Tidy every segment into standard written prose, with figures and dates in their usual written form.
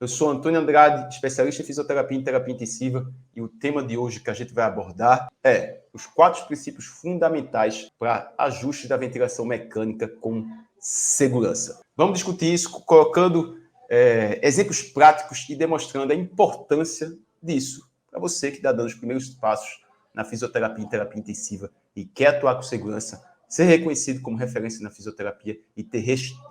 Eu sou Antônio Andrade, especialista em fisioterapia e terapia intensiva, e o tema de hoje que a gente vai abordar é os 4 princípios fundamentais para ajuste da ventilação mecânica com segurança. Vamos discutir isso colocando exemplos práticos e demonstrando a importância disso para você que está dando os primeiros passos na fisioterapia e terapia intensiva e quer atuar com segurança, ser reconhecido como referência na fisioterapia e ter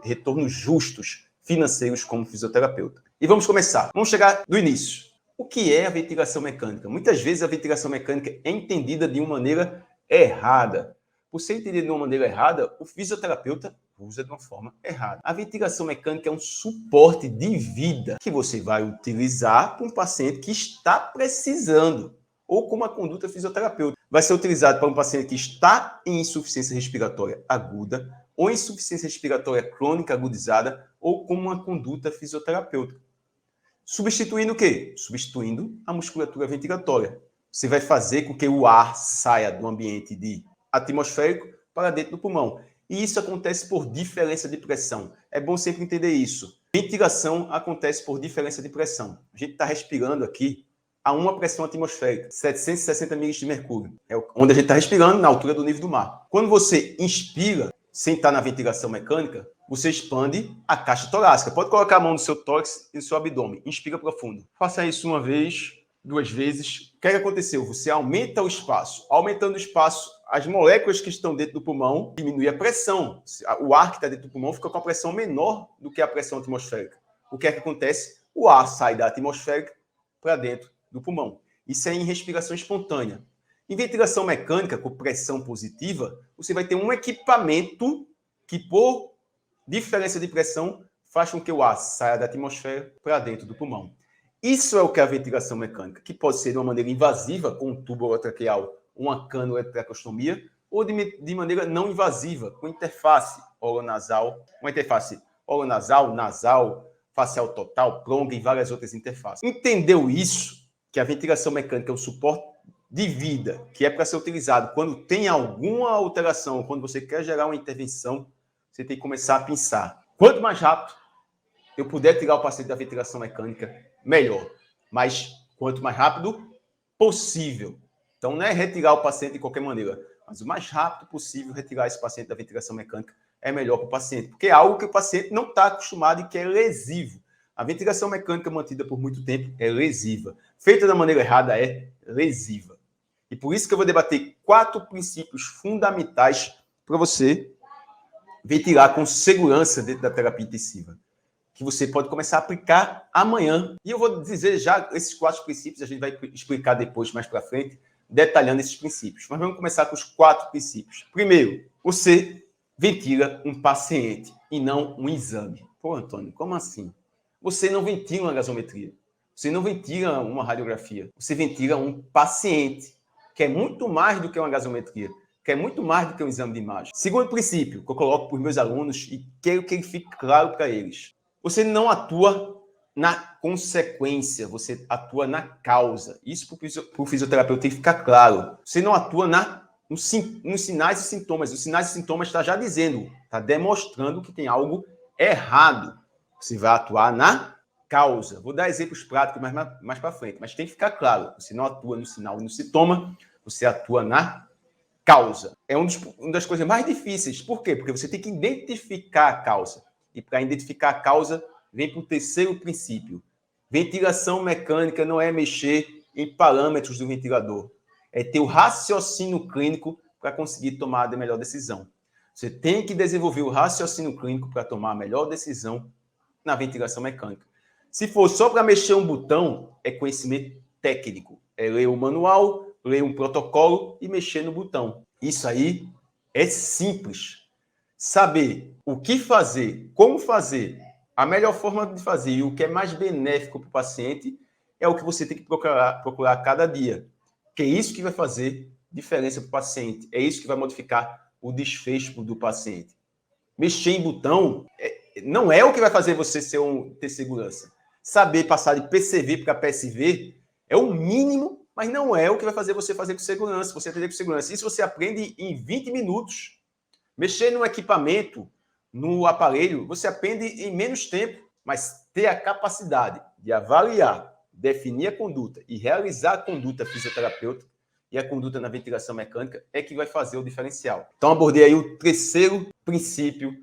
retornos justos financeiros como fisioterapeuta. E vamos começar. Vamos chegar do início. O que é a ventilação mecânica? Muitas vezes a ventilação mecânica é entendida de uma maneira errada. Por ser entendida de uma maneira errada, o fisioterapeuta usa de uma forma errada. A ventilação mecânica é um suporte de vida que você vai utilizar para um paciente que está precisando, ou como uma conduta fisioterapêutica. Vai ser utilizado para um paciente que está em insuficiência respiratória aguda, ou insuficiência respiratória crônica agudizada, ou como uma conduta fisioterapêutica. Substituindo o quê? Substituindo a musculatura ventilatória. Você vai fazer com que o ar saia do ambiente atmosférico para dentro do pulmão. E isso acontece por diferença de pressão. É bom sempre entender isso. Ventilação acontece por diferença de pressão. A gente está respirando aqui a uma pressão atmosférica, 760 milímetros de mercúrio. É onde a gente está respirando, na altura do nível do mar. Quando você inspira, sem estar na ventilação mecânica, você expande a caixa torácica. Pode colocar a mão no seu tórax e no seu abdômen. Inspira profundo. Faça isso uma vez, 2 vezes. O que aconteceu? Você aumenta o espaço. Aumentando o espaço, as moléculas que estão dentro do pulmão diminuem a pressão. O ar que está dentro do pulmão fica com a pressão menor do que a pressão atmosférica. O que acontece? O ar sai da atmosférica para dentro do pulmão. Isso é em respiração espontânea. Em ventilação mecânica, com pressão positiva, você vai ter um equipamento que, por diferença de pressão, faz com que o ar saia da atmosfera para dentro do pulmão. Isso é o que é a ventilação mecânica, que pode ser de uma maneira invasiva, com um tubo orotraqueal, uma cânula de tracostomia, ou de maneira não invasiva, com interface oronasal, uma interface oronasal, nasal, facial total, prong e várias outras interfaces. Entendeu isso? Que a ventilação mecânica é um suporte de vida, que é para ser utilizado quando tem alguma alteração, quando você quer gerar uma intervenção, você tem que começar a pensar. Quanto mais rápido eu puder tirar o paciente da ventilação mecânica, melhor. Mas quanto mais rápido possível. Então, não é retirar o paciente de qualquer maneira, mas o mais rápido possível retirar esse paciente da ventilação mecânica é melhor para o paciente, porque é algo que o paciente não está acostumado e que é lesivo. A ventilação mecânica mantida por muito tempo é lesiva. Feita da maneira errada é lesiva. E por isso que eu vou debater 4 princípios fundamentais para você ventilar com segurança dentro da terapia intensiva, que você pode começar a aplicar amanhã. E eu vou dizer já esses 4 princípios, a gente vai explicar depois, mais para frente, detalhando esses princípios. Mas vamos começar com os 4 princípios. Primeiro, você ventila um paciente e não um exame. Pô, Antônio, como assim? Você não ventila uma gasometria. Você não ventila uma radiografia. Você ventila um paciente, que é muito mais do que uma gasometria, que é muito mais do que um exame de imagem. Segundo princípio, que eu coloco para os meus alunos e quero que ele fique claro para eles. Você não atua na consequência, você atua na causa. Isso para o fisioterapeuta tem que ficar claro. Você não atua nos sinais e sintomas. Os sinais e sintomas está já dizendo, está demonstrando que tem algo errado. Você vai atuar na causa. Vou dar exemplos práticos mais para frente, mas tem que ficar claro. Você não atua no sinal e no sintoma, você atua na causa. É uma das coisas mais difíceis. Por quê? Porque você tem que identificar a causa. E para identificar a causa, vem para o terceiro princípio. Ventilação mecânica não é mexer em parâmetros do ventilador. É ter o raciocínio clínico para conseguir tomar a melhor decisão. Você tem que desenvolver o raciocínio clínico para tomar a melhor decisão na ventilação mecânica. Se for só para mexer um botão, é conhecimento técnico. É ler o manual, ler um protocolo e mexer no botão. Isso aí é simples. Saber o que fazer, como fazer, a melhor forma de fazer e o que é mais benéfico para o paciente é o que você tem que procurar a cada dia. Que é isso que vai fazer diferença para o paciente. É isso que vai modificar o desfecho do paciente. Mexer em botão não é o que vai fazer você ter segurança. Saber passar de PCV para PSV é o mínimo, mas não é o que vai fazer você fazer com segurança, você atender com segurança. Isso você aprende em 20 minutos. Mexer no equipamento, no aparelho, você aprende em menos tempo, mas ter a capacidade de avaliar, definir a conduta e realizar a conduta fisioterapêutica e a conduta na ventilação mecânica é que vai fazer o diferencial. Então, abordei aí o terceiro princípio,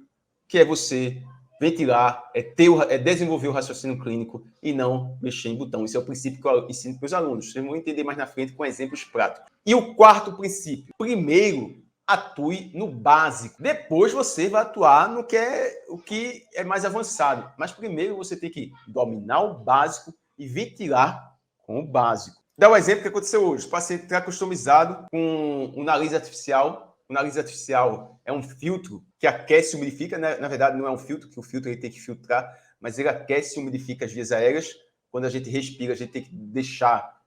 que é você ventilar, é desenvolver o raciocínio clínico e não mexer em botão. Esse é o princípio que eu ensino para os alunos. Vocês vão entender mais na frente com exemplos práticos. E o quarto princípio, primeiro, atue no básico. Depois você vai atuar no que é mais avançado. Mas primeiro você tem que dominar o básico e ventilar com o básico. Dá um exemplo que aconteceu hoje. O paciente está customizado com um nariz artificial. O nariz artificial é um filtro que aquece e umidifica. Na verdade, não é um filtro, que o filtro ele tem que filtrar, mas ele aquece e umidifica as vias aéreas. Quando a gente respira, a gente tem que deixar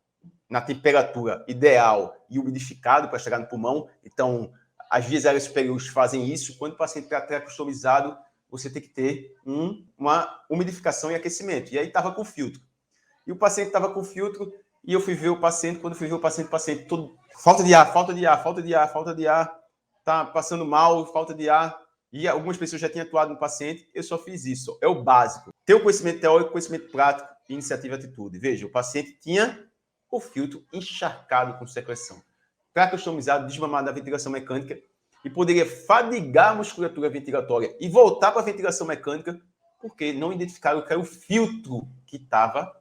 na temperatura ideal e umidificado para chegar no pulmão. Então, as vias aéreas superiores fazem isso. Quando o paciente está customizado, você tem que ter uma umidificação e aquecimento. E aí estava com filtro. E o paciente estava com filtro e eu fui ver o paciente. Quando eu fui ver o paciente todo... Falta de ar. Tá passando mal, falta de ar. E algumas pessoas já tinham atuado no paciente. Eu só fiz isso. É o básico. Ter o conhecimento teórico, conhecimento prático, iniciativa e atitude. Veja, o paciente tinha o filtro encharcado com secreção. Para customizado, desmamado da ventilação mecânica e poderia fadigar a musculatura ventilatória e voltar para a ventilação mecânica porque não identificaram que era o filtro que estava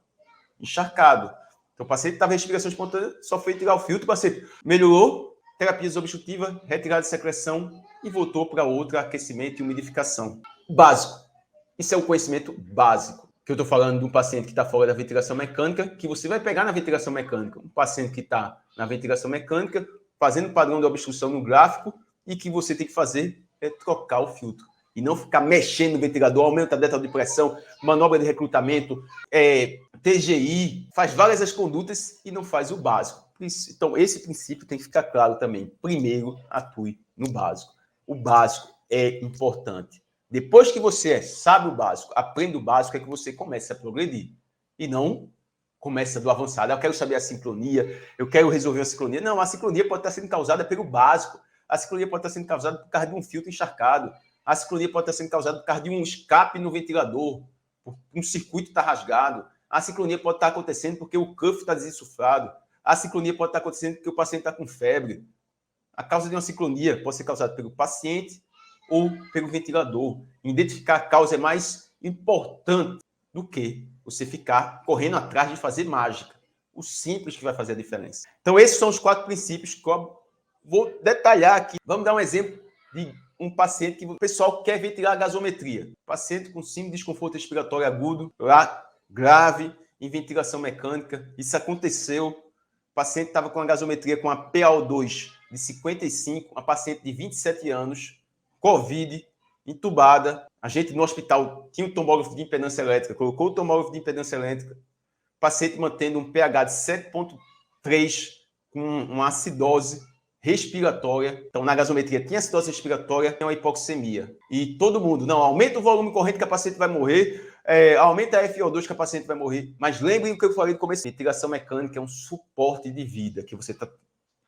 encharcado. Então, o paciente estava em respiração espontânea, só foi tirar o filtro, o paciente melhorou, terapia desobstrutiva, retirada de secreção e voltou para outra, aquecimento e umidificação. Básico. Isso é o conhecimento básico. Que eu estou falando de um paciente que está fora da ventilação mecânica, que você vai pegar na ventilação mecânica. Um paciente que está na ventilação mecânica, fazendo padrão de obstrução no gráfico, e que você tem que fazer é trocar o filtro. E não ficar mexendo no ventilador, aumenta a delta de pressão, manobra de recrutamento, TGI, faz várias as condutas e não faz o básico. Então, esse princípio tem que ficar claro também. Primeiro, atue no básico. O básico é importante. Depois que você sabe o básico, aprende o básico, é que você começa a progredir. E não começa do avançado. Eu quero saber a sincronia, eu quero resolver a sincronia. Não, a sincronia pode estar sendo causada pelo básico. A sincronia pode estar sendo causada por causa de um filtro encharcado. A sincronia pode estar sendo causada por causa de um escape no ventilador. Um circuito está rasgado. A sincronia pode estar acontecendo porque o cuff está desinsuflado. A sincronia pode estar acontecendo porque o paciente está com febre. A causa de uma sincronia pode ser causada pelo paciente ou pelo ventilador. Identificar a causa é mais importante do que você ficar correndo atrás de fazer mágica. O simples que vai fazer a diferença. Então, esses são os 4 princípios que eu vou detalhar aqui. Vamos dar um exemplo de um paciente que o pessoal quer ventilar a gasometria. Paciente com síndrome de desconforto respiratório agudo, grave, em ventilação mecânica. Isso aconteceu. O paciente estava com a gasometria com a PaO2 de 55, uma paciente de 27 anos, Covid, entubada. A gente no hospital tinha um tomógrafo de impedância elétrica, colocou o tomógrafo de impedância elétrica, paciente mantendo um pH de 7,3 com uma acidose respiratória. Então, na gasometria tinha acidose respiratória, tem uma hipoxemia. E todo mundo, não, aumenta o volume corrente que a paciente vai morrer, aumenta a FiO2 que a paciente vai morrer. Mas lembrem o que eu falei no começo. Ventilação mecânica é um suporte de vida, que você está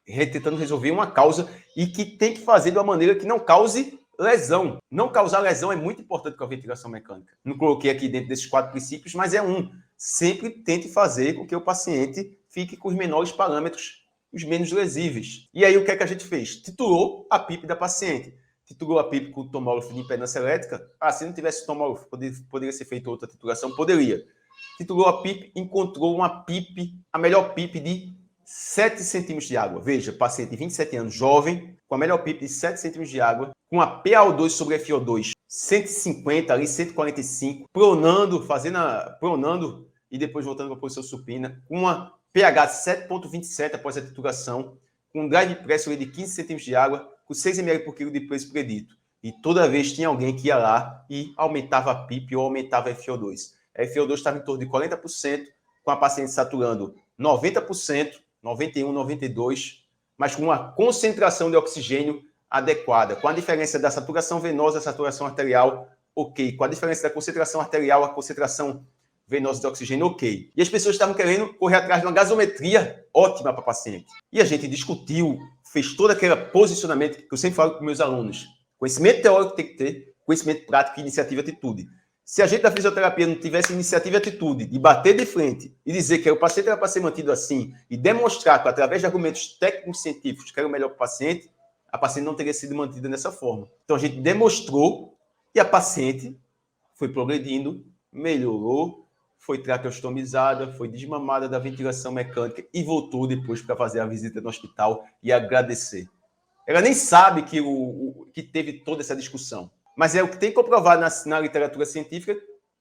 tentando resolver uma causa e que tem que fazer de uma maneira que não cause lesão. Não causar lesão é muito importante com a ventilação mecânica. Não coloquei aqui dentro desses 4 princípios, mas é um. Sempre tente fazer com que o paciente fique com os menores parâmetros, os menos lesíveis. E aí, o que é que a gente fez? Titulou a PIP da paciente. Titulou a PIP com o tomógrafo de impedância elétrica. Se não tivesse tomógrafo, poderia ser feita outra titulação? Poderia. Titulou a PIP, encontrou uma PIP, a melhor PIP de 7 centímetros de água. Veja, paciente de 27 anos, jovem, com a melhor PIP de 7 centímetros de água, com a PaO2 sobre FiO2 150, ali 145, pronando e depois voltando para a posição supina, com uma pH de 7,27 após a titulação, com um drive pressure de 15 centímetros de água, com 6 ml por quilo de preço predito. E toda vez tinha alguém que ia lá e aumentava a PIP ou aumentava a FiO2. A FiO2 estava em torno de 40%, com a paciente saturando 90%, 91%, 92%, mas com uma concentração de oxigênio adequada. Com a diferença da saturação venosa, saturação arterial, ok. Com a diferença da concentração arterial, a concentração venosa de oxigênio, ok. E as pessoas estavam querendo correr atrás de uma gasometria ótima para o paciente. E a gente discutiu, fez todo aquele posicionamento que eu sempre falo com meus alunos. Conhecimento teórico tem que ter, conhecimento prático, iniciativa e atitude. Se a gente da fisioterapia não tivesse iniciativa e atitude de bater de frente e dizer que o paciente era para ser mantido assim e demonstrar que, através de argumentos técnicos científicos, que era o melhor para o paciente, a paciente não teria sido mantida dessa forma. Então, a gente demonstrou e a paciente foi progredindo, melhorou, foi traqueostomizada, foi desmamada da ventilação mecânica e voltou depois para fazer a visita no hospital e agradecer. Ela nem sabe que teve toda essa discussão. Mas é o que tem que comprovar na literatura científica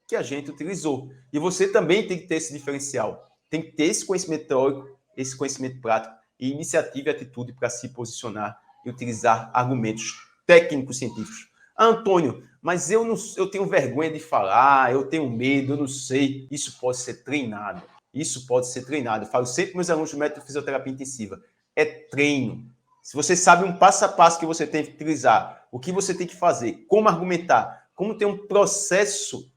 que a gente utilizou. E você também tem que ter esse diferencial. Tem que ter esse conhecimento teórico, esse conhecimento prático e iniciativa e atitude para se posicionar e utilizar argumentos técnicos científicos. Ah, Antônio, mas eu tenho vergonha de falar, eu tenho medo, eu não sei. Isso pode ser treinado. Isso pode ser treinado. Eu falo sempre para meus alunos do método de fisioterapia intensiva. É treino. Se você sabe um passo a passo que você tem que utilizar, o que você tem que fazer, como argumentar, como ter um processo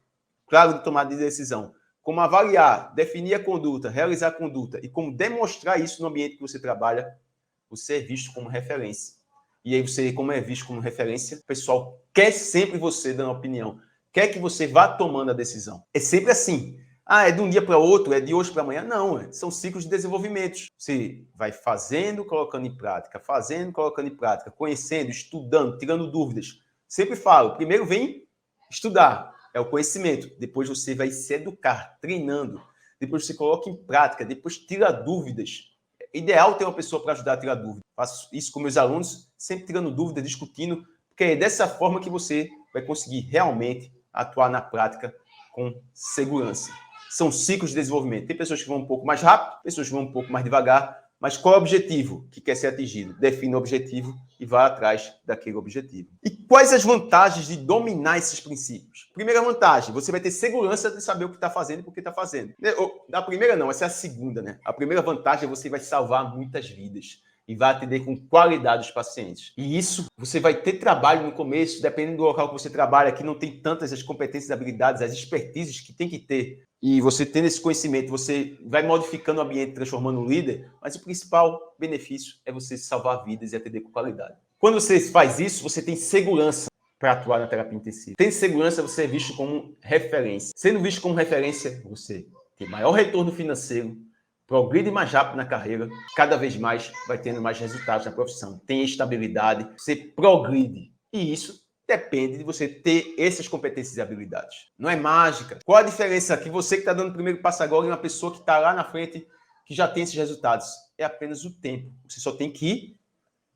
claro de tomada de decisão, como avaliar, definir a conduta, realizar a conduta e como demonstrar isso no ambiente que você trabalha, você é visto como referência. E aí você, como é visto como referência, o pessoal quer sempre você dando opinião, quer que você vá tomando a decisão. É sempre assim. Ah, é de um dia para outro, é de hoje para amanhã? Não, são ciclos de desenvolvimento. Você vai fazendo, colocando em prática, fazendo, colocando em prática, conhecendo, estudando, tirando dúvidas. Sempre falo, primeiro vem estudar, é o conhecimento. Depois você vai se educar, treinando. Depois você coloca em prática, depois tira dúvidas. É ideal ter uma pessoa para ajudar a tirar dúvidas. Faço isso com meus alunos, sempre tirando dúvidas, discutindo, porque é dessa forma que você vai conseguir realmente atuar na prática com segurança. São ciclos de desenvolvimento. Tem pessoas que vão um pouco mais rápido, pessoas que vão um pouco mais devagar, mas qual é o objetivo que quer ser atingido? Define o objetivo e vai atrás daquele objetivo. E quais as vantagens de dominar esses princípios? Primeira vantagem, você vai ter segurança de saber o que está fazendo e por que está fazendo. A primeira não, essa é a segunda, né? A primeira vantagem é você vai salvar muitas vidas e vai atender com qualidade os pacientes. E isso, você vai ter trabalho no começo, dependendo do local que você trabalha, que não tem tantas as competências, habilidades, as expertises que tem que ter. E você tendo esse conhecimento, você vai modificando o ambiente, transformando um líder, mas o principal benefício é você salvar vidas e atender com qualidade. Quando você faz isso, você tem segurança para atuar na terapia intensiva. Tem segurança, você é visto como referência. Sendo visto como referência, você tem maior retorno financeiro, progride mais rápido na carreira, cada vez mais vai tendo mais resultados na profissão. Tem estabilidade, você progride. E isso depende de você ter essas competências e habilidades. Não é mágica. Qual a diferença que você que está dando o primeiro passo agora e uma pessoa que está lá na frente que já tem esses resultados? É apenas o tempo. Você só tem que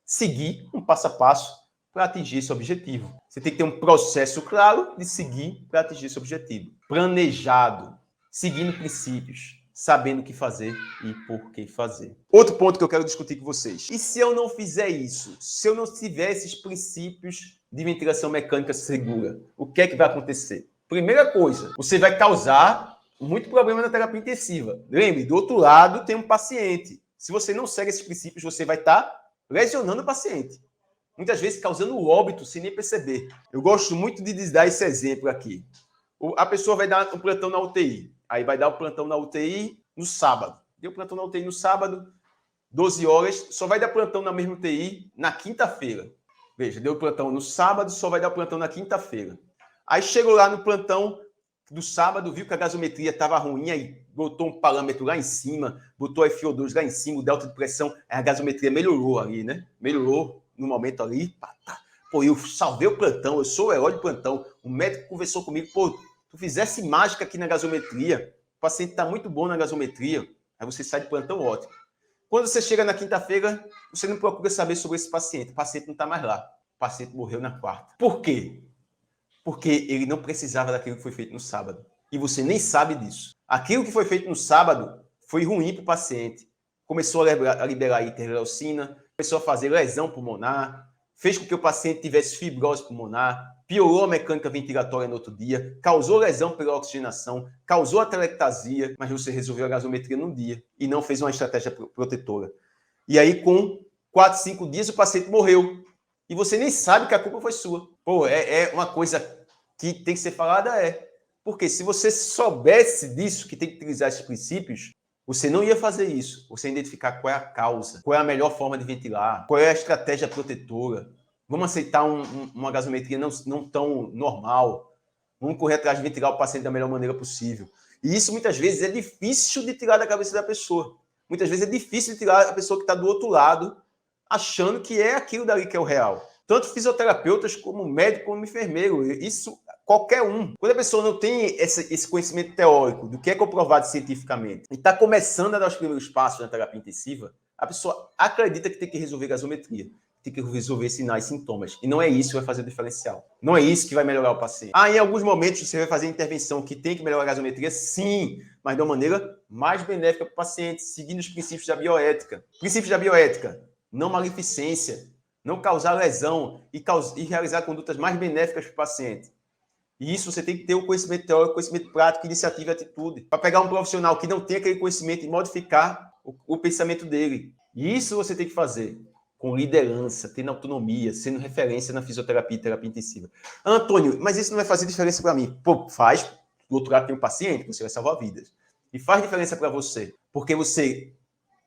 seguir um passo a passo para atingir esse objetivo. Você tem que ter um processo claro de seguir para atingir esse objetivo. Planejado, seguindo princípios, sabendo o que fazer e por que fazer. Outro ponto que eu quero discutir com vocês. E se eu não fizer isso? Se eu não tiver esses princípios de ventilação mecânica segura, o que é que vai acontecer? Primeira coisa, você vai causar muito problema na terapia intensiva. Lembre, do outro lado tem um paciente. Se você não segue esses princípios, você vai estar lesionando o paciente. Muitas vezes causando óbito sem nem perceber. Eu gosto muito de dar esse exemplo aqui. A pessoa vai dar um plantão na UTI. Aí vai dar o plantão na UTI no sábado. Deu plantão na UTI no sábado, 12 horas, só vai dar plantão na mesma UTI na quinta-feira. Veja, deu plantão no sábado, só vai dar plantão na quinta-feira. Aí chegou lá no plantão do sábado, viu que a gasometria estava ruim, aí botou um parâmetro lá em cima, botou a FO2 lá em cima, o delta de pressão, a gasometria melhorou ali, né? Melhorou no momento ali. Pô, eu salvei o plantão, eu sou o herói de plantão. O médico conversou comigo, pô, tu fizesse mágica aqui na gasometria, o paciente está muito bom na gasometria, aí você sai de plantão ótimo. Quando você chega na quinta-feira, você não procura saber sobre esse paciente. O paciente não está mais lá. O paciente morreu na quarta. Por quê? Porque ele não precisava daquilo que foi feito no sábado. E você nem sabe disso. Aquilo que foi feito no sábado foi ruim para o paciente. Começou a liberar hiperleucina, começou a fazer lesão pulmonar, fez com que o paciente tivesse fibrose pulmonar, piorou a mecânica ventilatória no outro dia, causou lesão pela oxigenação, causou atelectasia, mas você resolveu a gasometria num dia e não fez uma estratégia protetora. E aí, com 4, 5 dias, o paciente morreu. E você nem sabe que a culpa foi sua. Pô, é uma coisa que tem que ser falada, Porque se você soubesse disso, que tem que utilizar esses princípios, você não ia fazer isso. Você ia identificar qual é a causa, qual é a melhor forma de ventilar, qual é a estratégia protetora. Vamos aceitar uma gasometria não tão normal. Vamos correr atrás de ventilar o paciente da melhor maneira possível. E isso, muitas vezes, é difícil de tirar da cabeça da pessoa. Muitas vezes é difícil de tirar a pessoa que está do outro lado, achando que é aquilo dali que é o real. Tanto fisioterapeutas como médico, como enfermeiro. Isso, qualquer um. Quando a pessoa não tem esse conhecimento teórico do que é comprovado cientificamente e está começando a dar os primeiros passos na terapia intensiva, a pessoa acredita que tem que resolver gasometria, tem que resolver sinais e sintomas. E não é isso que vai fazer o diferencial. Não é isso que vai melhorar o paciente. Em alguns momentos você vai fazer intervenção que tem que melhorar a gasometria, sim, mas de uma maneira mais benéfica para o paciente, seguindo os princípios da bioética. Princípios da bioética: não maleficência, não causar lesão e realizar condutas mais benéficas para o paciente. E isso você tem que ter o conhecimento teórico, conhecimento prático, iniciativa e atitude. Para pegar um profissional que não tem aquele conhecimento e modificar o pensamento dele. E isso você tem que fazer com liderança, tendo autonomia, sendo referência na fisioterapia e terapia intensiva. Antônio, mas isso não vai fazer diferença para mim. Pô, faz. Do outro lado tem um paciente, você vai salvar vidas. E faz diferença para você, porque você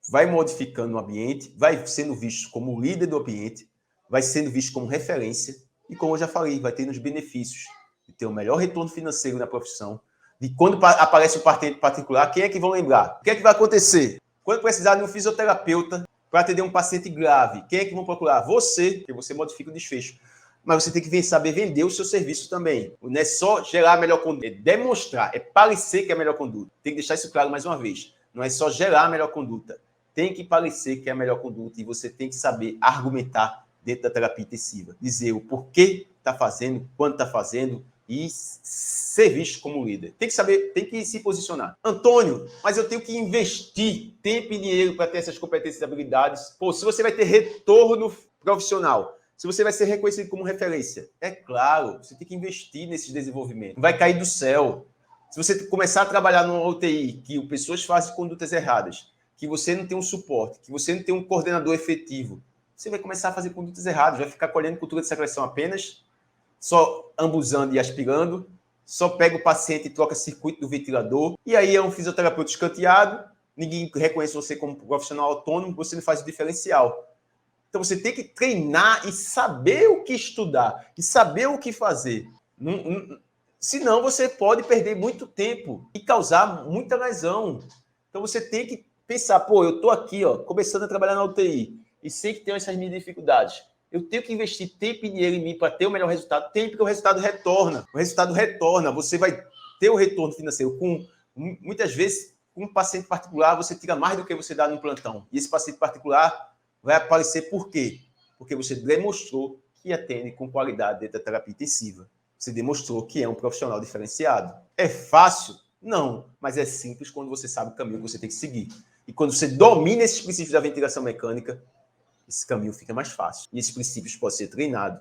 vai modificando o ambiente, vai sendo visto como líder do ambiente, vai sendo visto como referência e, como eu já falei, vai tendo os benefícios de ter o melhor retorno financeiro na profissão. De quando aparece o paciente particular, quem é que vão lembrar? O que é que vai acontecer? Quando precisar de um fisioterapeuta para atender um paciente grave, quem é que vão procurar? Você, porque você modifica o desfecho. Mas você tem que saber vender o seu serviço também. Não é só gerar a melhor conduta, é demonstrar, é parecer que é a melhor conduta. Tem que deixar isso claro mais uma vez. Não é só gerar a melhor conduta. Tem que parecer que é a melhor conduta e você tem que saber argumentar dentro da terapia intensiva. Dizer o porquê está fazendo, quando está fazendo e ser visto como líder. Tem que saber, tem que se posicionar. Antônio, mas eu tenho que investir tempo e dinheiro para ter essas competências e habilidades. Pô, se você vai ter retorno profissional, se você vai ser reconhecido como referência, é claro, você tem que investir nesses desenvolvimentos. Não vai cair do céu. Se você começar a trabalhar numa UTI, que pessoas fazem condutas erradas, que você não tem um suporte, que você não tem um coordenador efetivo, você vai começar a fazer condutas erradas, vai ficar colhendo cultura de secreção apenas, só ambuzando e aspirando, só pega o paciente e troca circuito do ventilador, e aí é um fisioterapeuta escanteado, ninguém reconhece você como profissional autônomo, você não faz o diferencial. Então você tem que treinar e saber o que estudar, e saber o que fazer. Senão você pode perder muito tempo e causar muita lesão. Então você tem que pensar, pô, eu estou aqui, ó, começando a trabalhar na UTI, e sei que tem essas minhas dificuldades. Eu tenho que investir tempo e dinheiro em mim para ter o melhor resultado. Tem, porque o resultado retorna. O resultado retorna. Você vai ter o retorno financeiro. Muitas vezes, com um paciente particular, você tira mais do que você dá no plantão. E esse paciente particular vai aparecer por quê? Porque você demonstrou que atende com qualidade dentro da terapia intensiva. Você demonstrou que é um profissional diferenciado. É fácil? Não. Mas é simples quando você sabe o caminho que você tem que seguir. E quando você domina esses princípios da ventilação mecânica, esse caminho fica mais fácil. E esses princípios podem ser treinados.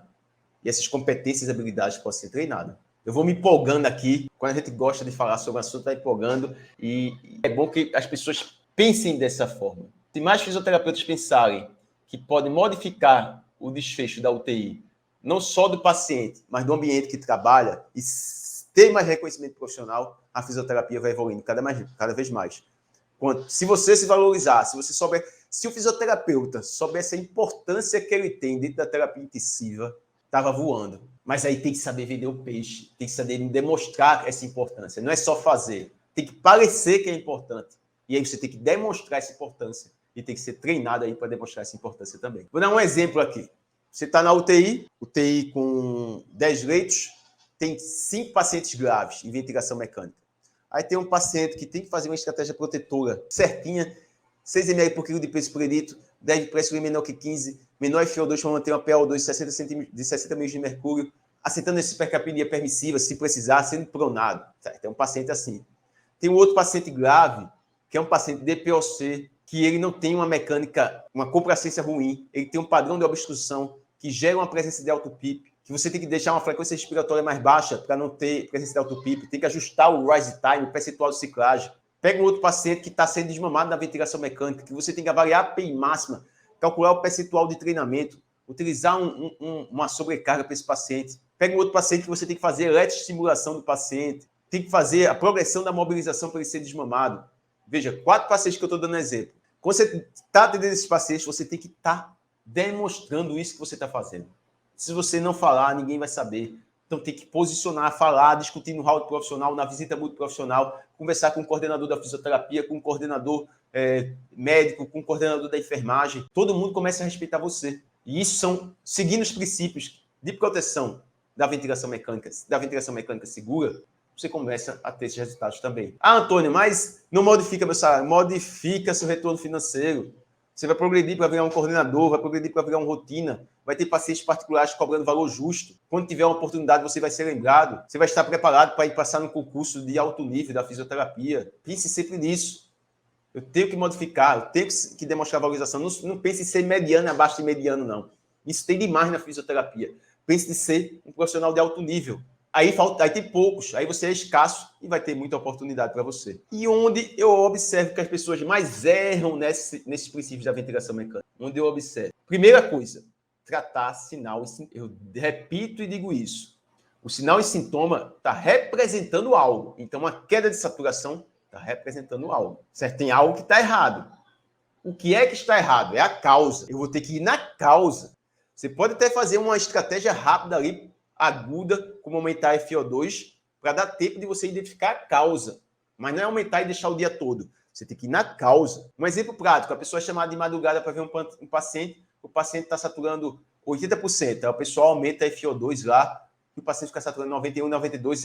E essas competências e habilidades podem ser treinadas. Eu vou me empolgando aqui. Quando a gente gosta de falar sobre o assunto, está empolgando. E é bom que as pessoas pensem dessa forma. Se mais fisioterapeutas pensarem que podem modificar o desfecho da UTI, não só do paciente, mas do ambiente que trabalha, e ter mais reconhecimento profissional, a fisioterapia vai evoluindo cada vez mais. Se você se valorizar, se você souber, se o fisioterapeuta soubesse a importância que ele tem dentro da terapia intensiva, estava voando. Mas aí tem que saber vender o peixe, tem que saber demonstrar essa importância. Não é só fazer, tem que parecer que é importante. E aí você tem que demonstrar essa importância e tem que ser treinado aí para demonstrar essa importância também. Vou dar um exemplo aqui. Você está na UTI com 10 leitos, tem 5 pacientes graves em ventilação mecânica. Aí tem um paciente que tem que fazer uma estratégia protetora certinha, 6 ml por quilo de peso por litro, 10 de pressão menor que 15, menor FO2 para manter uma PaO2 de 60 ml de mercúrio, aceitando essa hipercapnia permissiva, se precisar, sendo pronado. Tem um paciente assim. Tem um outro paciente grave, que é um paciente DPOC, que ele não tem uma mecânica, uma complacência ruim, ele tem um padrão de obstrução que gera uma presença de alto PIP, que você tem que deixar uma frequência respiratória mais baixa para não ter presença de alto PIP, tem que ajustar o rise time, o percentual de ciclagem. Pega um outro paciente que está sendo desmamado na ventilação mecânica, que você tem que avaliar a PI máxima, calcular o percentual de treinamento, utilizar uma sobrecarga para esse paciente. Pega um outro paciente que você tem que fazer eletroestimulação do paciente, tem que fazer a progressão da mobilização para ele ser desmamado. Veja, 4 pacientes que eu estou dando exemplo. Quando você está atendendo esses pacientes, você tem que estar demonstrando isso que você está fazendo. Se você não falar, ninguém vai saber. Então tem que posicionar, falar, discutir no hall profissional, na visita multiprofissional, conversar com o coordenador da fisioterapia, com o coordenador médico, com o coordenador da enfermagem. Todo mundo começa a respeitar você. E isso são, seguindo os princípios de proteção da ventilação mecânica segura, você começa a ter esses resultados também. Ah, Antônio, mas não modifica meu salário, modifica seu retorno financeiro. Você vai progredir para virar um coordenador, vai progredir para virar um rotina, vai ter pacientes particulares cobrando valor justo. Quando tiver uma oportunidade, você vai ser lembrado, você vai estar preparado para ir passar no concurso de alto nível da fisioterapia. Pense sempre nisso. Eu tenho que modificar, eu tenho que demonstrar valorização. Não pense em ser mediano abaixo de mediano, não. Isso tem demais na fisioterapia. Pense em ser um profissional de alto nível. Aí tem poucos, aí você é escasso e vai ter muita oportunidade para você. E onde eu observo que as pessoas mais erram nesses princípios da ventilação mecânica? Onde eu observo? Primeira coisa, tratar sinal e sintoma. Eu repito e digo isso. O sinal e sintoma está representando algo. Então, a queda de saturação está representando algo. Certo? Tem algo que está errado. O que é que está errado? É a causa. Eu vou ter que ir na causa. Você pode até fazer uma estratégia rápida ali, aguda, como aumentar a FO2, para dar tempo de você identificar a causa. Mas não é aumentar e deixar o dia todo. Você tem que ir na causa. Um exemplo prático, a pessoa é chamada de madrugada para ver um paciente, o paciente está saturando 80%, aí o pessoal aumenta a FO2 lá, e o paciente fica saturando 91, 92,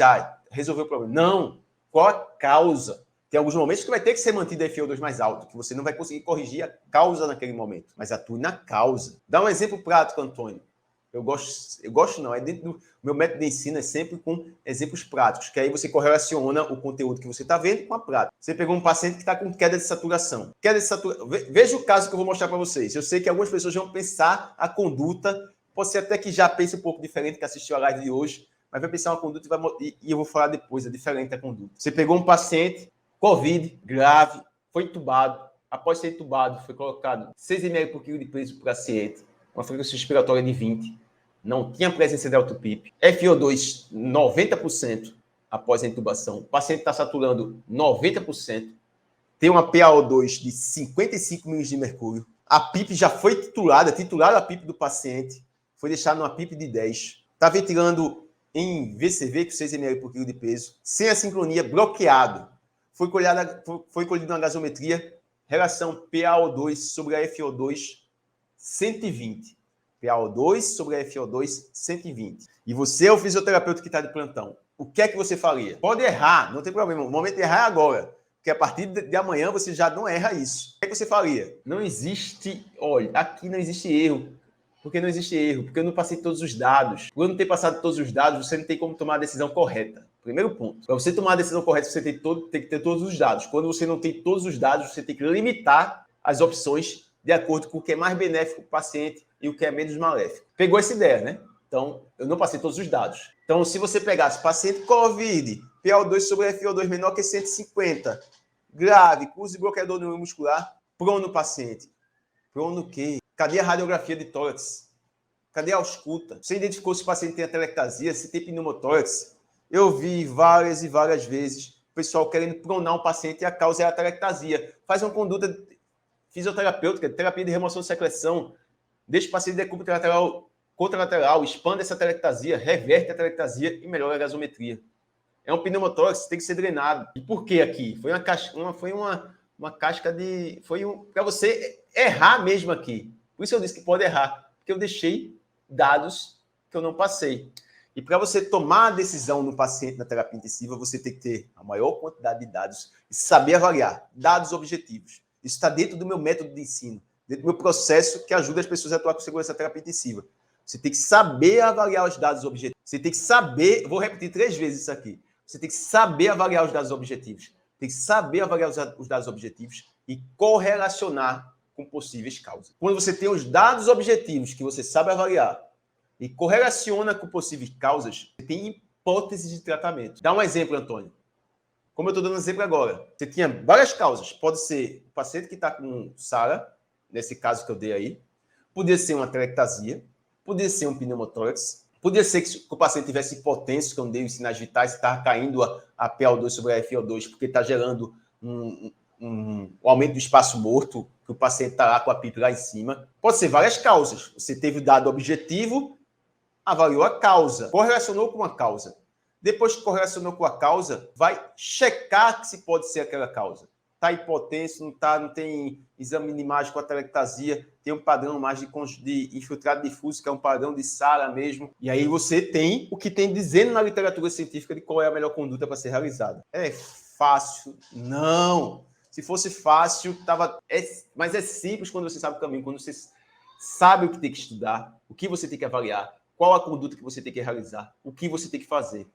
resolveu o problema. Não! Qual a causa? Tem alguns momentos que vai ter que ser mantido a FO2 mais alto, que você não vai conseguir corrigir a causa naquele momento, mas atue na causa. Dá um exemplo prático, Antônio. Eu gosto não, é dentro do meu método de ensino, é sempre com exemplos práticos, que aí você correlaciona o conteúdo que você está vendo com a prática. Você pegou um paciente que está com queda de saturação. Veja o caso que eu vou mostrar para vocês. Eu sei que algumas pessoas vão pensar a conduta, pode ser até que já pense um pouco diferente que assistiu a live de hoje, mas vai pensar uma conduta e eu vou falar depois, é diferente a conduta. Você pegou um paciente, Covid, grave, foi entubado. Após ser entubado, foi colocado 6 ml por quilo de peso para o paciente, uma frequência respiratória de 20, não tinha presença de autoPIP, FO2 90% após a intubação, o paciente está saturando 90%, tem uma PaO2 de 55 mg de mercúrio, a PIP já foi titulada a PIP do paciente, foi deixada numa PIP de 10, está ventilando em VCV com 6 ml por quilo de peso, sem a sincronia, bloqueado, foi colhido na gasometria, relação PaO2 sobre a FO2, 120. PaO2 sobre a FO2, 120. E você é o fisioterapeuta que está de plantão. O que é que você faria? Pode errar, não tem problema. O momento de errar é agora. Porque a partir de amanhã você já não erra isso. O que é que você faria? Não existe... Olha, aqui não existe erro. Por que não existe erro? Porque eu não passei todos os dados. Por eu não ter passado todos os dados, você não tem como tomar a decisão correta. Primeiro ponto. Para você tomar a decisão correta, você tem que ter todos os dados. Quando você não tem todos os dados, você tem que limitar as opções de acordo com o que é mais benéfico para o paciente e o que é menos maléfico. Pegou essa ideia, né? Então, eu não passei todos os dados. Então, se você pegasse paciente COVID, PaO2 sobre FO2 menor que 150, grave, com uso de bloqueador neuromuscular, prono paciente. Prono o quê? Cadê a radiografia de tórax? Cadê a ausculta? Você identificou se o paciente tem atelectasia, se tem pneumotórax? Eu vi várias e várias vezes o pessoal querendo pronar um paciente e a causa é a atelectasia. Faz uma conduta fisioterapêutica, terapia de remoção de secreção, deixa o paciente de decúbito contralateral, expande essa atelectasia, reverte a atelectasia e melhora a gasometria. É um pneumotórax, tem que ser drenado. E por que aqui? Foi uma casca de... para você errar mesmo aqui. Por isso eu disse que pode errar, porque eu deixei dados que eu não passei. E para você tomar a decisão no paciente na terapia intensiva, você tem que ter a maior quantidade de dados e saber avaliar dados objetivos. Isso está dentro do meu método de ensino, dentro do meu processo que ajuda as pessoas a atuar com segurança na terapia intensiva. Você tem que saber avaliar os dados objetivos. Você tem que saber, vou repetir 3 vezes isso aqui. Você tem que saber avaliar os dados objetivos. Tem que saber avaliar os dados objetivos e correlacionar com possíveis causas. Quando você tem os dados objetivos que você sabe avaliar e correlaciona com possíveis causas, você tem hipóteses de tratamento. Dá um exemplo, Antônio. Como eu estou dando um exemplo agora. Você tinha várias causas. Pode ser o paciente que está com SARA, nesse caso que eu dei aí. Podia ser uma atelectasia. Podia ser um pneumotórax. Podia ser que o paciente tivesse hipotenso, que eu dei os sinais vitais, estava caindo a PaO2 sobre a FO2, porque está gerando um aumento do espaço morto, que o paciente está lá com a PIP lá em cima. Pode ser várias causas. Você teve o dado objetivo, avaliou a causa, correlacionou com a causa. Depois que correlacionou com a causa, vai checar se pode ser aquela causa. Está hipotenso, não está, não tem exame de imagem com a telectasia, tem um padrão mais de infiltrado difuso, que é um padrão de Sara mesmo. E aí você tem o que tem dizendo na literatura científica de qual é a melhor conduta para ser realizada. É fácil? Não. Se fosse fácil, mas é simples quando você sabe o caminho, quando você sabe o que tem que estudar, o que você tem que avaliar, qual a conduta que você tem que realizar, o que você tem que fazer.